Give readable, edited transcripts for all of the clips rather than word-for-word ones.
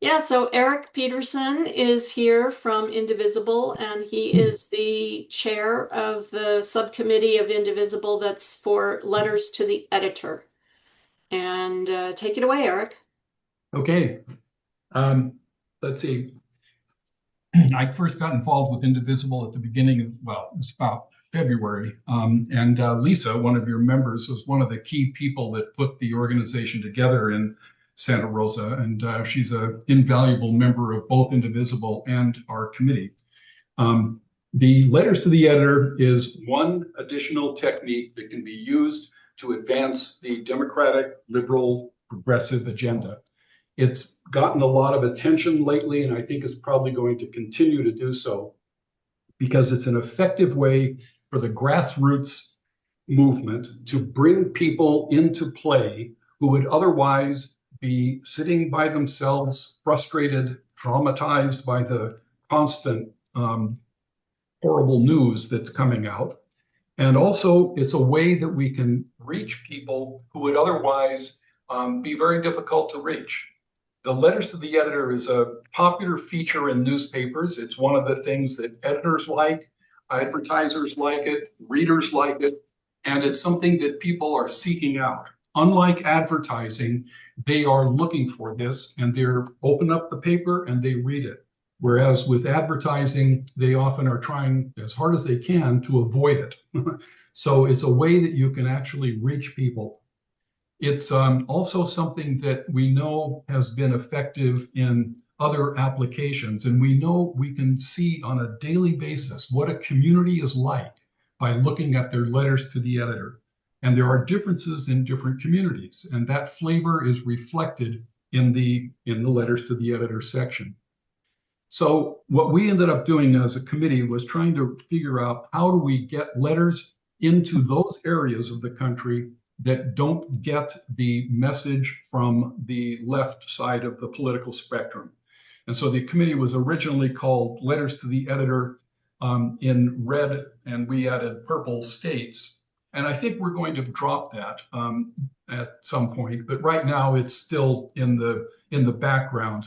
Yeah, so Eric Peterson is here from Indivisible, and he is the chair of the subcommittee of Indivisible that's for letters to the editor. And take it away, Eric. Okay. Um, let's see. I first got involved with Indivisible at the beginning of, well, it was about February. And Lisa, one of your members, was one of the key people that put the organization together in Santa Rosa. And she's an invaluable member of both Indivisible and our committee. The letters to the editor is one additional technique that can be used to advance the democratic, liberal, progressive agenda. It's gotten a lot of attention lately, and I think it's probably going to continue to do so because it's an effective way for the grassroots movement to bring people into play who would otherwise be sitting by themselves, frustrated, traumatized by the constant horrible news that's coming out. And also, it's a way that we can reach people who would otherwise be very difficult to reach. The letters to the editor is a popular feature in newspapers. It's one of the things that editors like, advertisers like it, readers like it, and it's something that people are seeking out. Unlike advertising, they are looking for this and they're open up the paper and they read it. Whereas with advertising, they often are trying as hard as they can to avoid it. So it's a way that you can actually reach people. It's also something that we know has been effective in other applications, and we know we can see on a daily basis what a community is like by looking at their letters to the editor. And there are differences in different communities, and that flavor is reflected in the letters to the editor section. So what we ended up doing as a committee was trying to figure out how do we get letters into those areas of the country that don't get the message from the left side of the political spectrum. And so the committee was originally called Letters to the Editor in red, and we added purple states. And I think we're going to drop that at some point, but right now it's still in the background.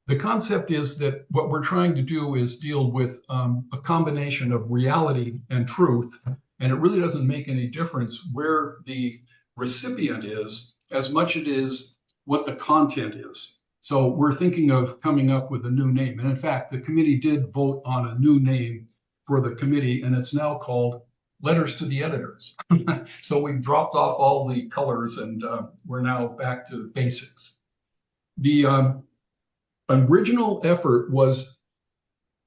The concept is that what we're trying to do is deal with a combination of reality and truth, and it really doesn't make any difference where the recipient is as much as it is what the content is. So we're thinking of coming up with a new name. And in fact, the committee did vote on a new name for the committee, and it's now called Letters to the Editors. So we've dropped off all the colors and we're now back to basics. The original effort was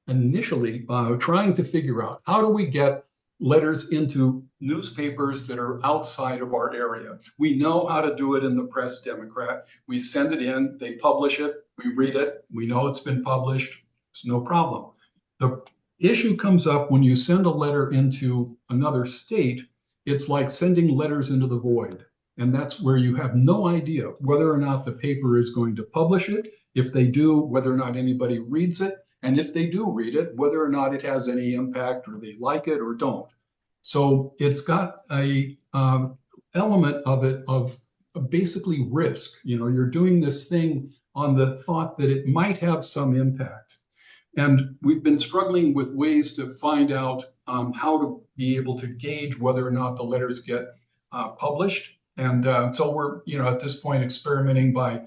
initially trying to figure out how do we get letters into newspapers that are outside of our area. We know how to do it in the Press Democrat. We send it in, they publish it, we read it, we know it's been published, it's no problem. The issue comes up when you send a letter into another state, it's like sending letters into the void. And that's where you have no idea whether or not the paper is going to publish it. If they do, whether or not anybody reads it. And if they do read it, whether or not it has any impact or they like it or don't. So it's got a element of it of basically risk. You know, you're doing this thing on the thought that it might have some impact. And we've been struggling with ways to find out how to be able to gauge whether or not the letters get published. And so we're, at this point experimenting by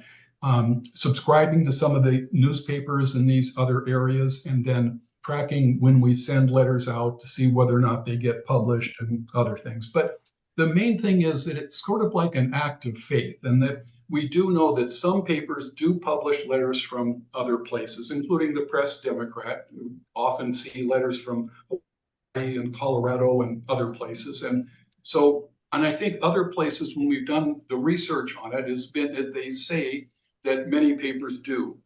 subscribing to some of the newspapers in these other areas and then tracking when we send letters out to see whether or not they get published and other things. But the main thing is that it's sort of like an act of faith, and that we do know that some papers do publish letters from other places, including the Press Democrat. We often see letters from Hawaii and Colorado and other places. And I think other places, when we've done the research on it, has been that they say that many papers do.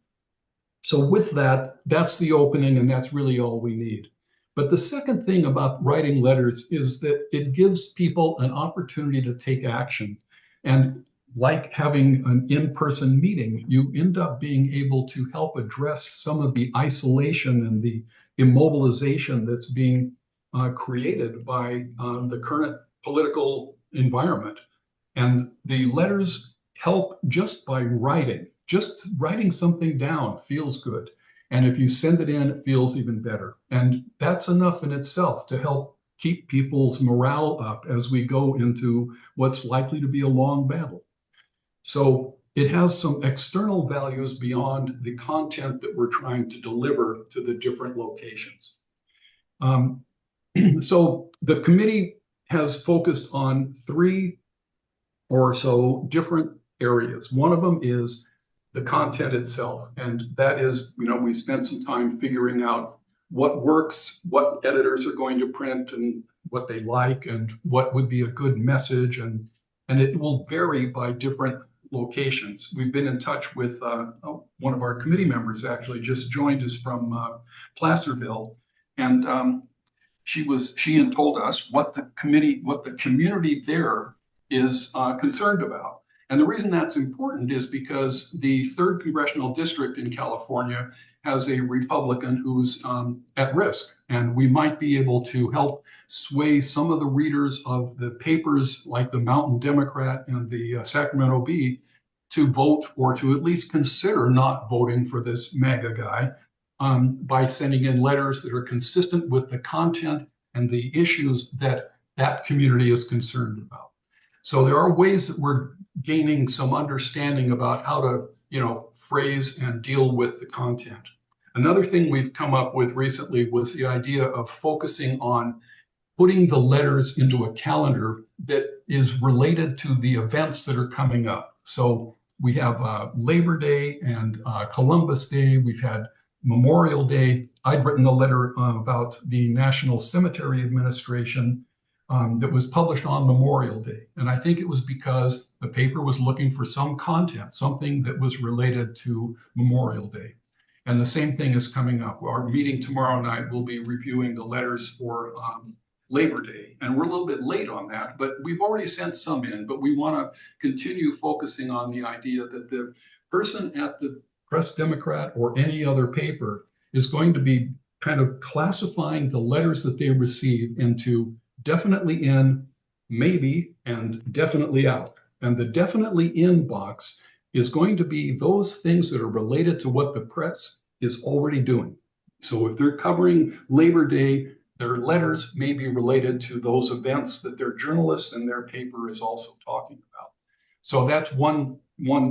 So with that, that's the opening, and that's really all we need. But the second thing about writing letters is that it gives people an opportunity to take action. And like having an in-person meeting, you end up being able to help address some of the isolation and the immobilization that's being created by the current political environment. And the letters help just by writing just writing something down feels good. And if you send it in, it feels even better. And that's enough in itself to help keep people's morale up as we go into what's likely to be a long battle. So it has some external values beyond the content that we're trying to deliver to the different locations. So the committee has focused on 3 or so different areas. One of them is the content itself. And that is, we spent some time figuring out what works, what editors are going to print and what they like, and what would be a good message. And it will vary by different locations. We've been in touch with one of our committee members, actually just joined us from Placerville. And she had told us what the community there is concerned about. And the reason that's important is because the 3rd Congressional District in California has a Republican who's at risk. And we might be able to help sway some of the readers of the papers like the Mountain Democrat and the Sacramento Bee to vote, or to at least consider not voting for this MAGA guy, by sending in letters that are consistent with the content and the issues that that community is concerned about. So there are ways that we're gaining some understanding about how to, phrase and deal with the content. Another thing we've come up with recently was the idea of focusing on putting the letters into a calendar that is related to the events that are coming up. So we have Labor Day and Columbus Day. We've had Memorial Day. I'd written a letter about the National Cemetery Administration that was published on Memorial Day. And I think it was because the paper was looking for some content, something that was related to Memorial Day. And the same thing is coming up. Our meeting tomorrow night will be reviewing the letters for Labor Day. And we're a little bit late on that, but we've already sent some in. But we want to continue focusing on the idea that the person at the Press Democrat or any other paper is going to be kind of classifying the letters that they receive into definitely in, maybe, and definitely out. And the definitely in box is going to be those things that are related to what the press is already doing. So if they're covering Labor Day, their letters may be related to those events that their journalists and their paper is also talking about. So that's one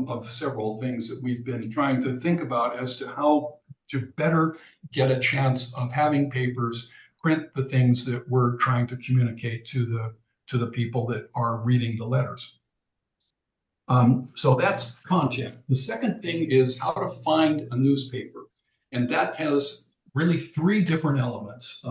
of several things that we've been trying to think about as to how to better get a chance of having papers print the things that we're trying to communicate to the people that are reading the letters. So that's content. The second thing is how to find a newspaper. And that has really 3 different elements.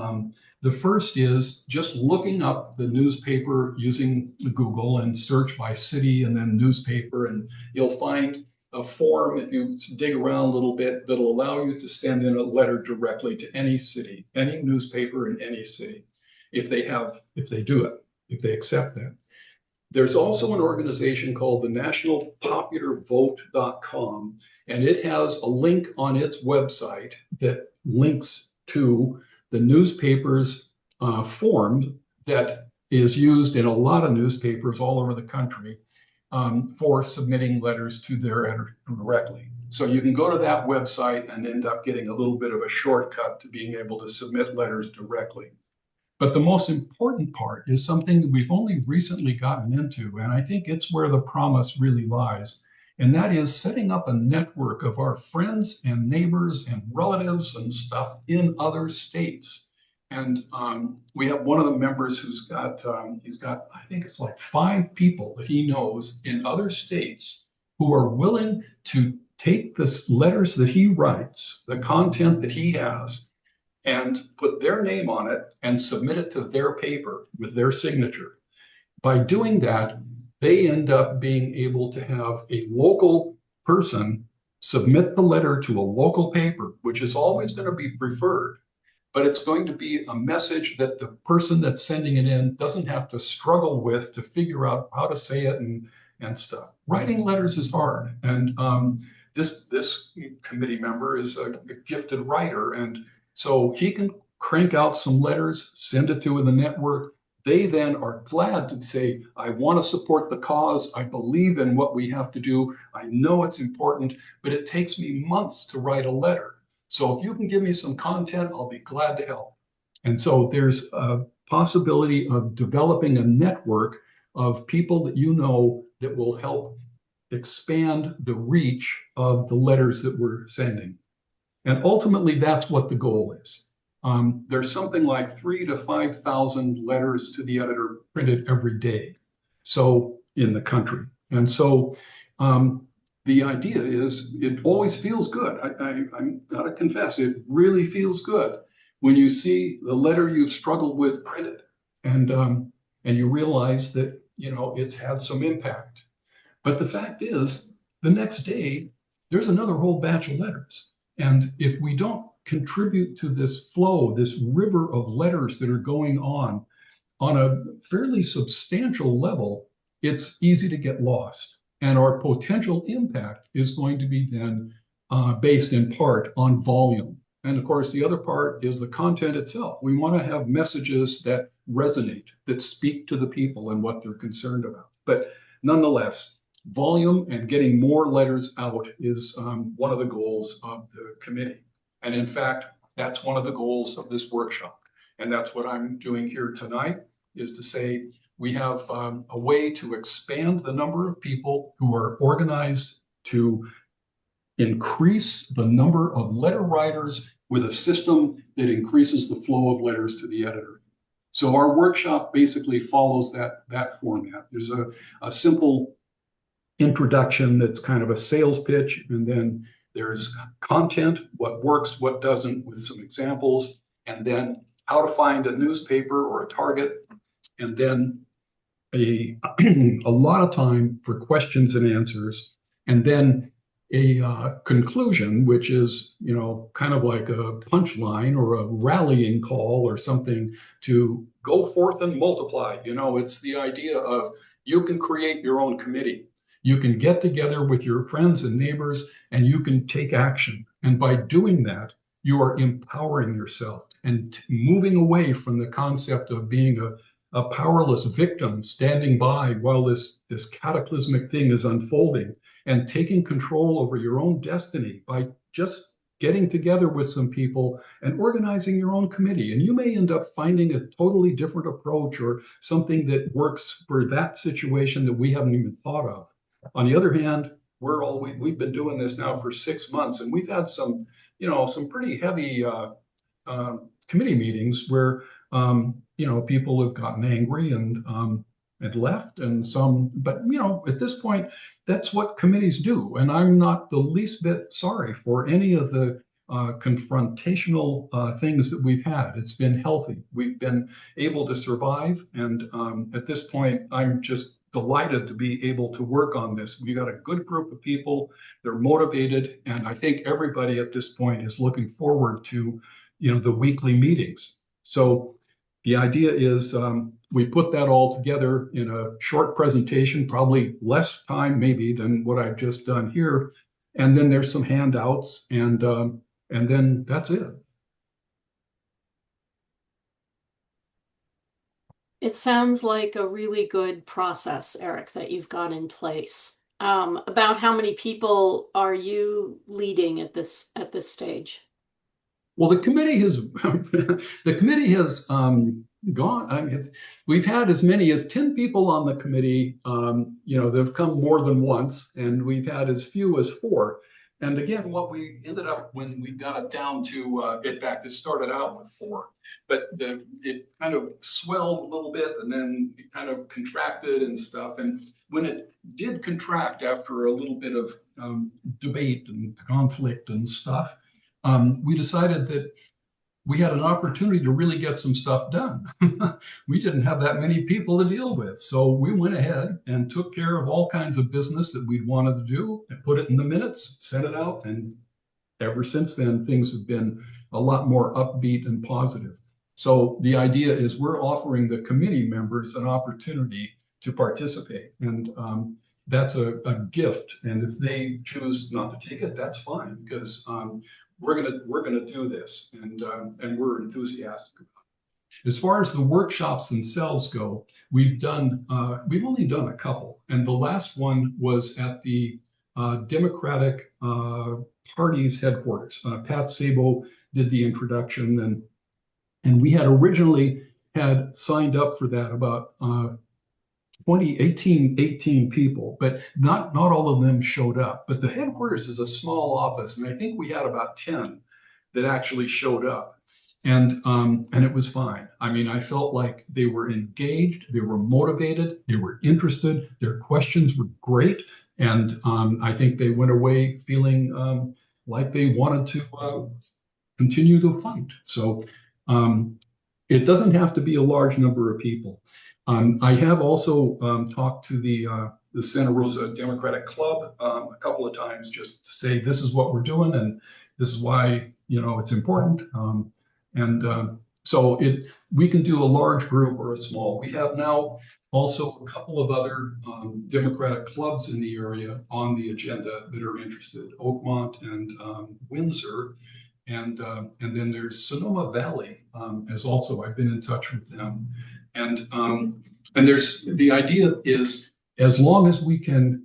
The first is just looking up the newspaper using Google and search by city and then newspaper, and you'll find a form, if you dig around a little bit, that'll allow you to send in a letter directly to any city, any newspaper in any city, if they do it, if they accept that. There's also an organization called the nationalpopularvote.com, and it has a link on its website that links to the newspaper's form that is used in a lot of newspapers all over the country for submitting letters to their editor directly. So you can go to that website and end up getting a little bit of a shortcut to being able to submit letters directly. But the most important part is something that we've only recently gotten into, and I think it's where the promise really lies. And that is setting up a network of our friends and neighbors and relatives and stuff in other states. And we have one of the members who's got, I think it's like 5 people that he knows in other states who are willing to take the letters that he writes, the content that he has, and put their name on it and submit it to their paper with their signature. By doing that, they end up being able to have a local person submit the letter to a local paper, which is always going to be preferred, but it's going to be a message that the person that's sending it in doesn't have to struggle with to figure out how to say it and stuff. Writing letters is hard. And this committee member is a gifted writer, and so he can crank out some letters, send it to the network. they then are glad to say, I want to support the cause. I believe in what we have to do. I know it's important, but it takes me months to write a letter. So if you can give me some content, I'll be glad to help. And so there's a possibility of developing a network of people that you know that will help expand the reach of the letters that we're sending. And ultimately, that's what the goal is. There's something like 3,000 to 5,000 letters to the editor printed every day, so in the country. And so the idea is it always feels good. I'm got to confess, it really feels good when you see the letter you've struggled with printed, and you realize that it's had some impact. But the fact is, the next day, there's another whole batch of letters. And if we don't contribute to this flow, this river of letters that are going on a fairly substantial level, it's easy to get lost. And our potential impact is going to be then based in part on volume. And of course, the other part is the content itself. We want to have messages that resonate, that speak to the people and what they're concerned about. But nonetheless, volume and getting more letters out is one of the goals of the committee. And in fact, that's one of the goals of this workshop. And that's what I'm doing here tonight, is to say we have a way to expand the number of people who are organized to increase the number of letter writers with a system that increases the flow of letters to the editor. So our workshop basically follows that format. There's a simple introduction that's kind of a sales pitch, and then there's content, what works, what doesn't, with some examples, and then how to find a newspaper or a target, and then a lot of time for questions and answers, and then a conclusion, which is kind of like a punchline or a rallying call or something to go forth and multiply. It's the idea of you can create your own committee. You can get together with your friends and neighbors and you can take action. And by doing that, you are empowering yourself and moving away from the concept of being a powerless victim standing by while this cataclysmic thing is unfolding, and taking control over your own destiny by just getting together with some people and organizing your own committee. And you may end up finding a totally different approach or something that works for that situation that we haven't even thought of. On the other hand, we've been doing this now for 6 months, and we've had some pretty heavy committee meetings where people have gotten angry and left, and some. But at this point, that's what committees do, and I'm not the least bit sorry for any of the confrontational things that we've had. It's been healthy. We've been able to survive, and at this point, I'm just delighted to be able to work on this. We got a good group of people. They're motivated, and I think everybody at this point is looking forward to the weekly meetings. So the idea is we put that all together in a short presentation, probably less time maybe than what I've just done here. And then there's some handouts, and then that's it. It sounds like a really good process, Eric, that you've got in place. About how many people are you leading at this stage? Well, the committee has gone. I mean, we've had as many as 10 people on the committee. They've come more than once, and we've had as few as 4. And again, what we ended up when we got it down to, in fact, it started out with 4, but it kind of swelled a little bit, and then it kind of contracted and stuff. And when it did contract after a little bit of debate and conflict and stuff, we decided that we had an opportunity to really get some stuff done. We didn't have that many people to deal with. So we went ahead and took care of all kinds of business that we'd wanted to do and put it in the minutes, sent it out. And ever since then, things have been a lot more upbeat and positive. So the idea is we're offering the committee members an opportunity to participate. And that's a gift. And if they choose not to take it, that's fine, because we're gonna do this, and we're enthusiastic about it. As far as the workshops themselves go, we've only done a couple, and the last one was at the Democratic Party's headquarters. Pat Sabo did the introduction, and we had originally had signed up for that about 18 people, but not all of them showed up. But the headquarters is a small office, and I think we had about 10 that actually showed up. And it was fine. I mean, I felt like they were engaged, they were motivated, they were interested, their questions were great. And I think they went away feeling like they wanted to continue the fight. So it doesn't have to be a large number of people. I have also talked to the Santa Rosa Democratic Club a couple of times just to say this is what we're doing and this is why it's important. So we can do a large group or a small. We have now also a couple of other Democratic clubs in the area on the agenda that are interested, Oakmont and Windsor. And then there's Sonoma Valley as also. I've been in touch with them. And there's the idea is as long as we can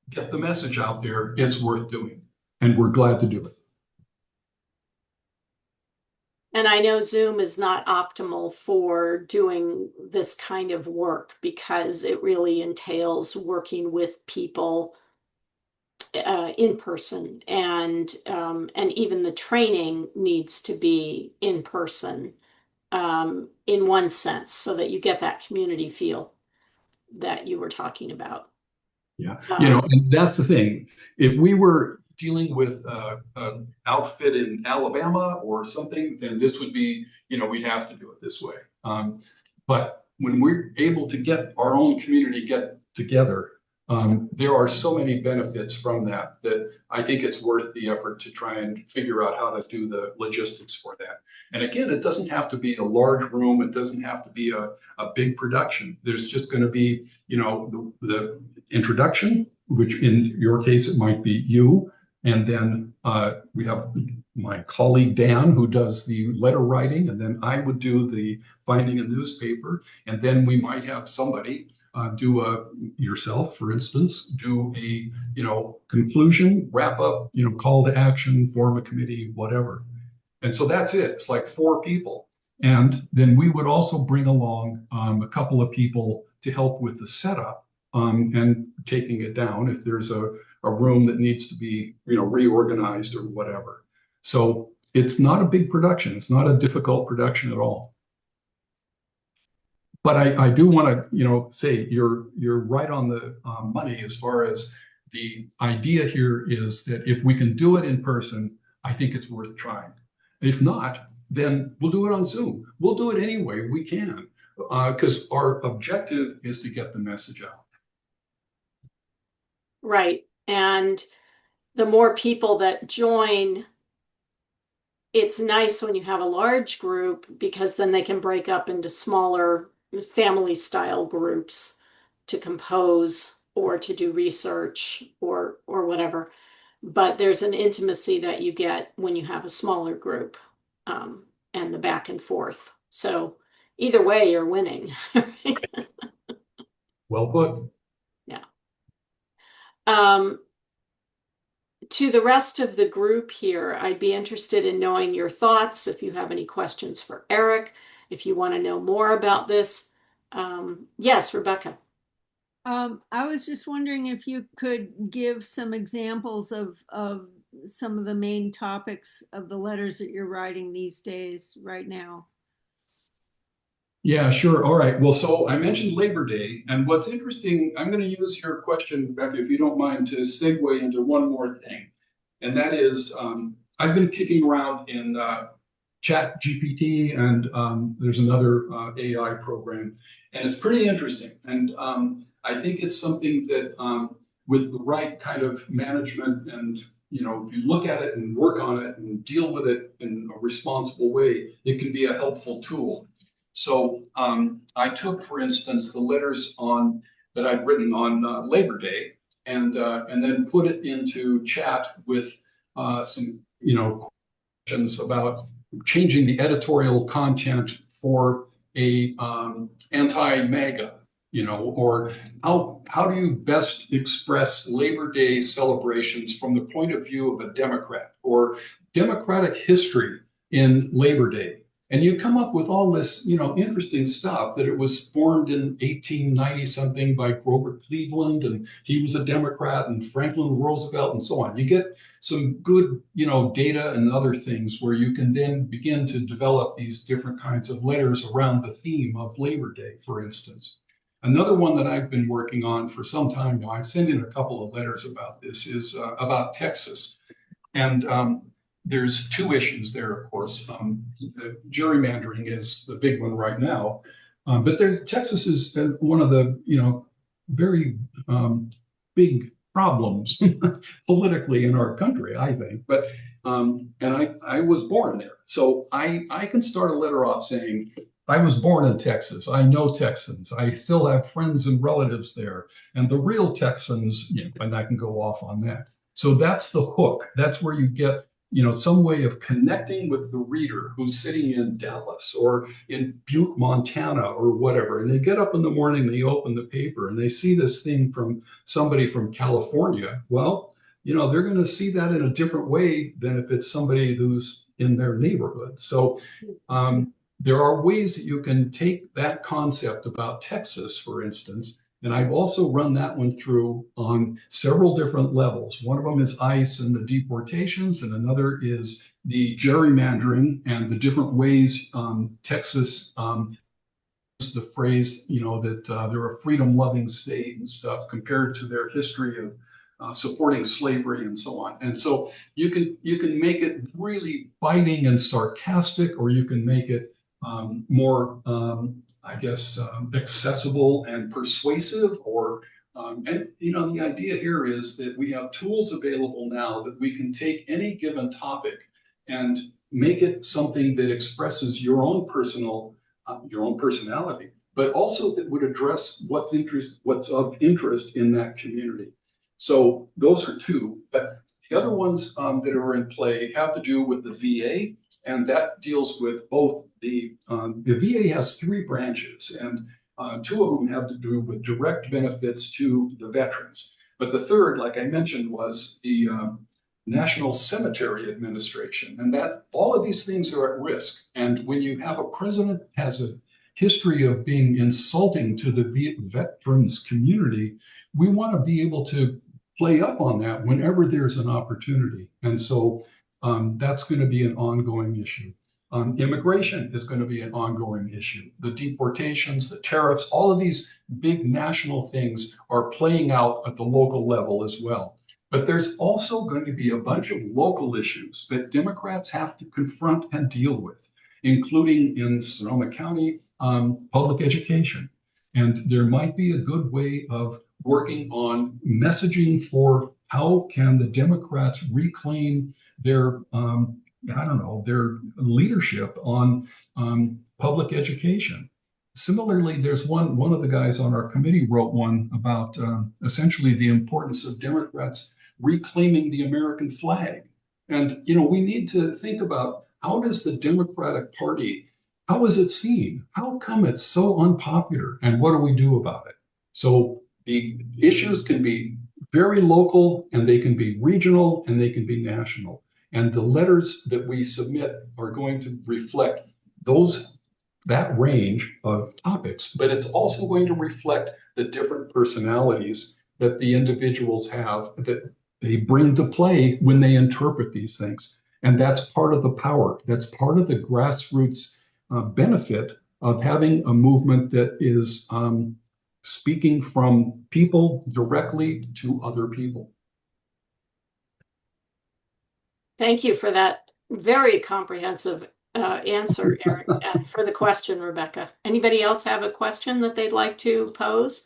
get the message out there, it's worth doing. And we're glad to do it. And I know Zoom is not optimal for doing this kind of work because it really entails working with people in person, and even the training needs to be in person in one sense, so that you get that community feel that you were talking about. Yeah, and that's the thing. If we were dealing with an outfit in Alabama or something, then this would be, we'd have to do it this way. But when we're able to get our own community get together, there are so many benefits from that I think it's worth the effort to try and figure out how to do the logistics for that. And again, it doesn't have to be a large room. It doesn't have to be a big production. There's just going to be, the introduction, which in your case, it might be you. And then we have my colleague, Dan, who does the letter writing. And then I would do the finding a newspaper. And then we might have somebody yourself, for instance, do a, conclusion, wrap up, call to action, form a committee, whatever. And so that's it. It's like 4 people. And then we would also bring along a couple of people to help with the setup and taking it down if there's a room that needs to be, reorganized or whatever. So it's not a big production. It's not a difficult production at all. But I do want to, say you're right on the money as far as the idea here is that if we can do it in person, I think it's worth trying. If not, then we'll do it on Zoom. We'll do it anyway we can, because our objective is to get the message out. Right. And the more people that join, it's nice when you have a large group because then they can break up into smaller family style groups to compose or to do research or whatever. But there's an intimacy that you get when you have a smaller group, and the back and forth. So either way, you're winning. Well put. Yeah. To the rest of the group here, I'd be interested in knowing your thoughts. If you have any questions for Eric, if you want to know more about this. Yes, Rebecca. I was just wondering if you could give some examples of some of the main topics of the letters that you're writing these days, right now. Yeah, sure. All right. Well, so I mentioned Labor Day, and what's interesting, I'm going to use your question, Rebecca, if you don't mind, to segue into one more thing. And that is, I've been kicking around in Chat GPT, and there's another AI program, and it's pretty interesting. And I think it's something that with the right kind of management and, if you look at it and work on it and deal with it in a responsible way, it can be a helpful tool. So I took, for instance, the letters that I'd written on Labor Day, and then put it into chat with some, questions about changing the editorial content for a anti-MAGA, or how do you best express Labor Day celebrations from the point of view of a Democrat, or Democratic history in Labor Day? And you come up with all this, interesting stuff, that it was formed in 1890 something by Grover Cleveland, and he was a Democrat, and Franklin Roosevelt, and so on. You get some good, data and other things where you can then begin to develop these different kinds of letters around the theme of Labor Day, for instance. Another one that I've been working on for some time now, I've sent in a couple of letters about this, is about Texas. And there's two issues there, of course. The gerrymandering is the big one right now. But Texas is one of the, very big problems politically in our country, I think. But and I was born there, so I can start a letter off saying, I was born in Texas. I know Texans. I still have friends and relatives there, and the real Texans, and I can go off on that. So that's the hook. That's where you get, some way of connecting with the reader who's sitting in Dallas or in Butte, Montana, or whatever. And they get up in the morning, they open the paper, and they see this thing from somebody from California. Well, they're going to see that in a different way than if it's somebody who's in their neighborhood. So there are ways that you can take that concept about Texas, for instance, and I've also run that one through on several different levels. One of them is ICE and the deportations, and another is the gerrymandering and the different ways Texas uses the phrase, that they're a freedom-loving state and stuff, compared to their history of supporting slavery and so on. And so you can make it really biting and sarcastic, or you can make it more, accessible and persuasive, and the idea here is that we have tools available now that we can take any given topic and make it something that expresses your own personality, but also that would address what's of interest in that community. So those are two, but the other ones that are in play have to do with the VA. And that deals with both the VA has three branches, and two of them have to do with direct benefits to the veterans. But the third, like I mentioned, was the National Cemetery Administration, and that all of these things are at risk. And when you have a president that has a history of being insulting to the veterans community, we want to be able to play up on that whenever there's an opportunity. And so that's going to be an ongoing issue. Immigration is going to be an ongoing issue. The deportations, the tariffs, all of these big national things are playing out at the local level as well. But there's also going to be a bunch of local issues that Democrats have to confront and deal with, including in Sonoma County, public education. And there might be a good way of working on messaging for how can the Democrats reclaim their, their leadership on public education. Similarly, there's one of the guys on our committee wrote one about essentially the importance of Democrats reclaiming the American flag. And, we need to think about, how does the Democratic Party, how is it seen? How come it's so unpopular? And what do we do about it? So the issues can be very local, and they can be regional, and they can be national. And the letters that we submit are going to reflect that range of topics, but it's also going to reflect the different personalities that the individuals have, that they bring to play when they interpret these things. And that's part of the power. That's part of the grassroots benefit of having a movement that is speaking from people directly to other people. Thank you for that very comprehensive answer, Eric, and for the question, Rebecca. Anybody else have a question that they'd like to pose?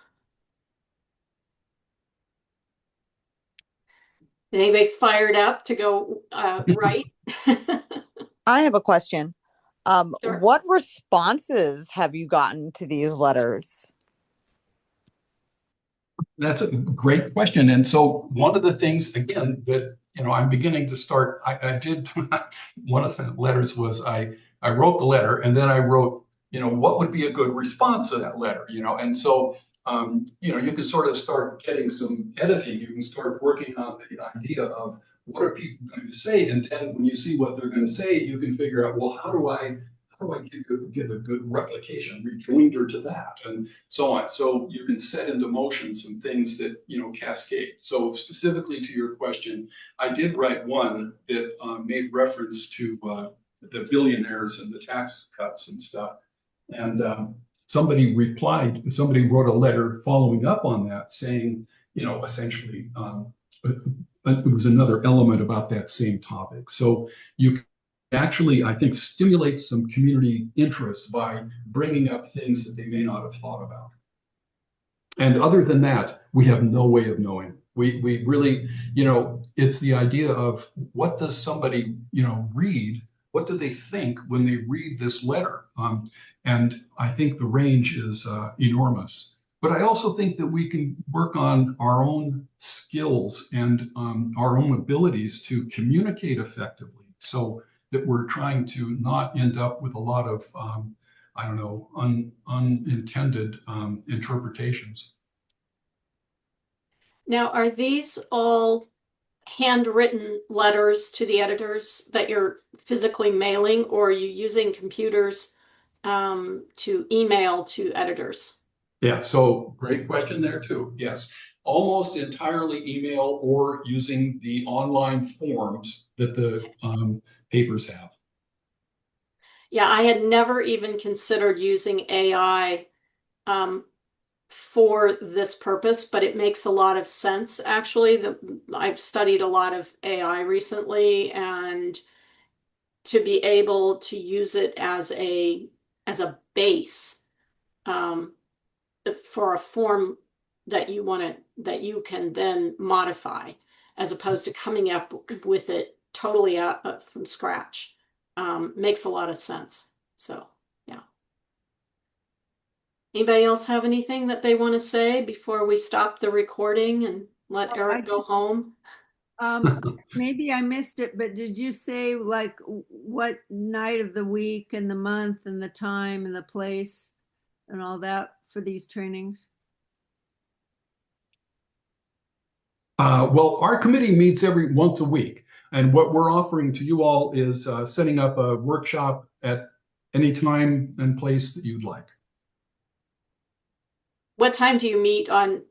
Anybody fired up to go right? I have a question. Sure. What responses have you gotten to these letters? That's a great question. And so one of the things, again, that I'm beginning to start. I did one of the letters was I wrote the letter, and then I wrote, what would be a good response to that letter, and so you can sort of start getting some editing. You can start working on the idea of what are people going to say, and then when you see what they're going to say, you can figure out, well, how do I give a good replication, rejoinder to that, and so on. So you can set into motion some things that cascade. So specifically to your question, I did write one that made reference to the billionaires and the tax cuts and stuff, and somebody wrote a letter following up on that, saying, essentially, it was another element about that same topic. So you actually, I think, stimulate some community interest by bringing up things that they may not have thought about. And other than that, we have no way of knowing. We really, it's the idea of what does somebody, read? What do they think when they read this letter? And I think the range is enormous. But I also think that we can work on our own skills and our own abilities to communicate effectively, so that we're trying to not end up with a lot of, unintended interpretations. Now, are these all handwritten letters to the editors that you're physically mailing, or are you using computers to email to editors? Yeah, so great question there too. Yes, almost entirely email or using the online forms that the papers have. Yeah, I had never even considered using AI for this purpose, but it makes a lot of sense, actually. I've studied a lot of AI recently, and to be able to use it as a base for a form that you can then modify, as opposed to coming up with it totally out from scratch, makes a lot of sense. So, yeah. Anybody else have anything that they want to say before we stop the recording and let Eric go home? Maybe I missed it, but did you say like what night of the week and the month and the time and the place and all that for these trainings? Well, our committee meets every once a week, and what we're offering to you all is setting up a workshop at any time and place that you'd like. What time do you meet on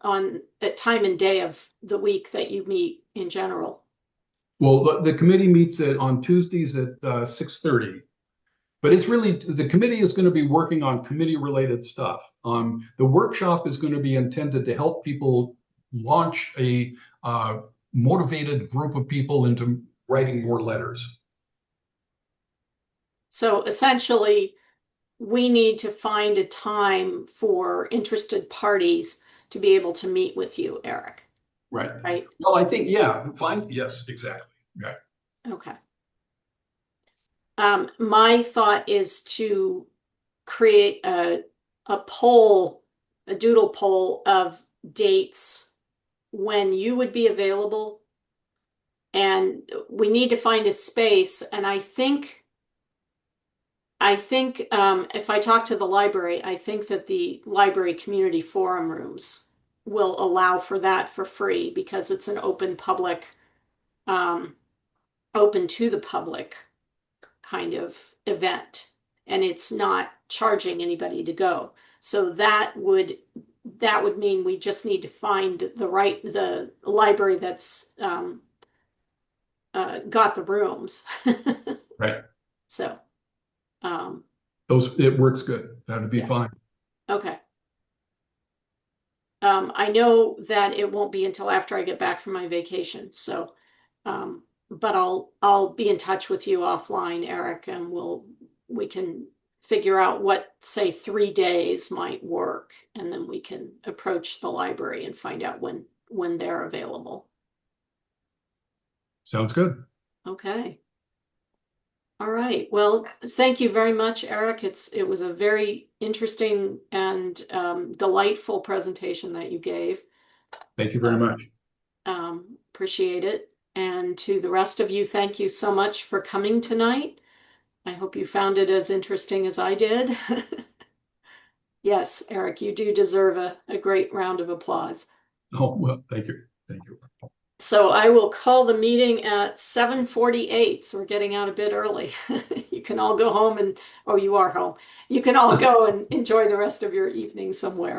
at time and day of the week that you meet in general? Well, the committee meets on Tuesdays at 6:30. But it's really, the committee is going to be working on committee-related stuff. The workshop is going to be intended to help people launch a motivated group of people into writing more letters. So essentially, we need to find a time for interested parties to be able to meet with you, Eric. Right? Well, I think, yeah, fine. Yes, exactly. Right. Okay. My thought is to create a poll, a doodle poll of dates when you would be available. And we need to find a space. And I think if I talk to the library, I think that the library community forum rooms will allow for that for free, because it's an open to the public kind of event, and it's not charging anybody to go. So that would mean we just need to find the library that's got the rooms. Right. So it works good. That would be fine. Okay. I know that it won't be until after I get back from my vacation, so but I'll be in touch with you offline, Eric, and we can figure out what, say, 3 days might work, and then we can approach the library and find out when they're available. Sounds good. Okay. All right. Well, thank you very much, Eric. It was a very interesting and delightful presentation that you gave. Thank you very much. Appreciate it. And to the rest of you, thank you so much for coming tonight. I hope you found it as interesting as I did. Yes, Eric, you do deserve a great round of applause. Oh, well, thank you. Thank you. So I will call the meeting at 7:48. So we're getting out a bit early. You can all go home and, oh, you are home. You can all go and enjoy the rest of your evening somewhere.